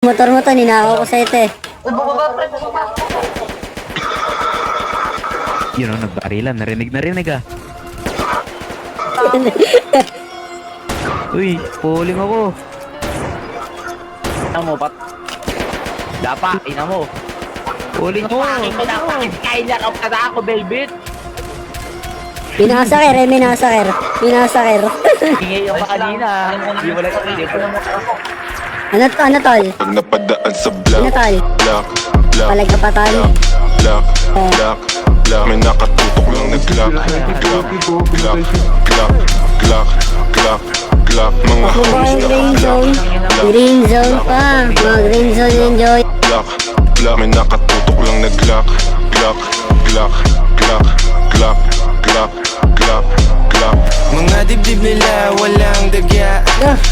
Motor mo to, ninakaw ko sa ito eh. Yun o, nagbarilan. Narinig ah. Uy, pulling ako. Ina mo, pat. Dapa, ina mo. Pulling ako. Kailan ako kada ako, Belbit. Minasakir eh, minasakir. Minasakir. Ingay yung kanina. Hindi mo lang hindi ko naman ako. Ano tol? Pag napadaan sa Ano block, tol? block, block, Palag ka pa tol. block, block, block. May nakatutok lang na glock, glock, glock, glock, glock, glock, glock. Mga Ako ba homies yung na green glock, zone? Green zone pa. Mga green zone enjoy. glock, glock. May nakatutok lang na glock, glock, glock, glock, glock, glock, glock, glock. Mga dibdib nila walang dagya.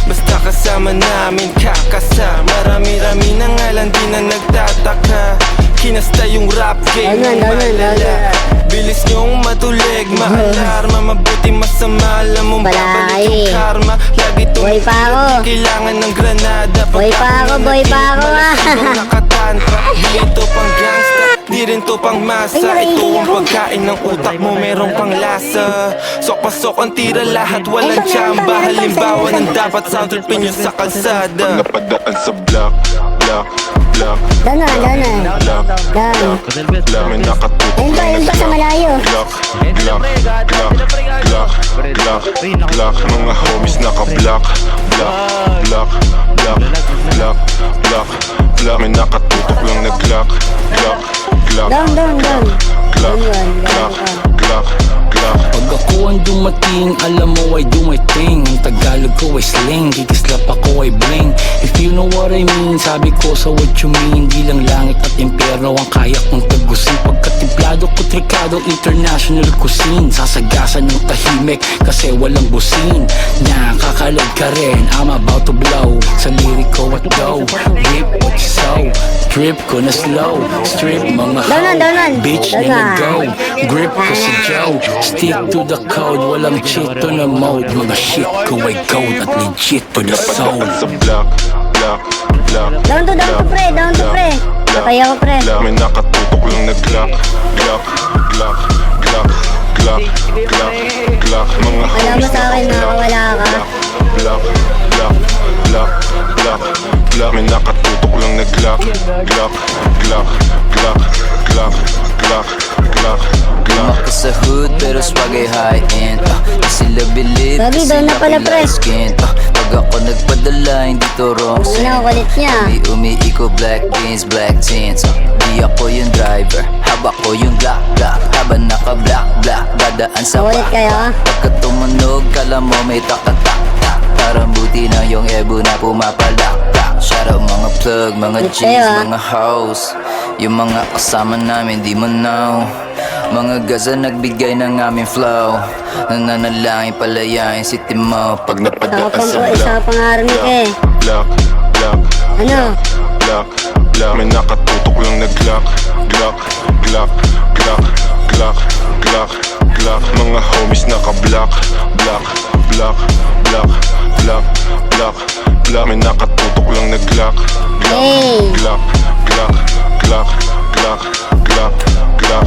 Basta kasama namin kakasa. Marami-rami na nga lang di na nagtataka. Kinasta yung rap game ng malala. Bilis nyong matulig, maalarma. Mabuti masama, alam mong babalik yung karma. Lagi Boy pa ako. di kailangan ng granada. Boy pa ako, boy pa ako ah. Ibang nakatantra, di ito pang gangsta, di rin to pang masa. Ito ang pagkain ng utak mo, merong pang lasa. Sok-pasok ang tira lahat, walang tsamba. Halimbawa ng dapat sound tripin nyo sa Pag kalsada. napadaan sa block, block, block, Dana. block, Dan. block. May nakatutok Ayun pa sa malayo. glock, glock, glock, glock, glock, glock. Mga homies naka-block, block, block, block, block, block, block. May nakatutok lang na glock, glock, glock, Down. glock, glock, glock, glock. Pag ako ang dumating, alam mo I do my thing. Ang Tagalog ko ay slang, kikislap ako ay bling. If you know what I mean, sabi ko sa what you mean. Di lang langit at impyerno ang kaya kong tagusin. Pagkatimplado ko trikado, international cuisine. Sasagasan ng tahimik kasi walang busin. Nakakalag ka rin, I'm about to blow. Sa lirik ko at go, rip what you sow. Trip ko na slow, strip mga hoe. Down. Bitch Down. na go, grip ko si Joe. Stick to the code, walang cheat to na mode. Mga shit ko ay code at legit to the soul. Napadaan sa block, block, block. Down to pre. Patay ako pre. Glock. May nakatutok lang na glock, glock, glock, glock, glock, glock, glock. Mga Wala mo sa akin, nakawala ka. glock, glock, glock, glock, glock. May nakatutok lang na glock, glock, glock, glock, glock, glock, glock, glock. Ako sa hood pero swag ay high-end Di sila believe Gabi, kasi doon na pala, pre. skin Pag ako nagpadala hindi to wrong Hindi na scent kulit niya. Di umiiko black beans, black tints Di ako yung driver, haba ko yung black Habang naka-black, dadaan sa Kulit kayo. Pagka tumunog, kala mo may takatak Parang buti na yung ebo na pumapalak Shout out mga plug, mga Kulit G's, kayo, ah. mga house Yung mga kasama namin di mo know Mga gaza nagbigay ng aming flow Nananalangin palayain si Timo Pag napadaan sa Isa pang army ka eh. Glock, glock, Ano? glock, glock. May nakatutok lang na glock, glock, glock, glock, glock, glock, glock. Mga homies naka-block, block, block, block, block, block, block. May nakatutok lang na glock, glock, Hey. glock, glock, glock, glock, glock, glock,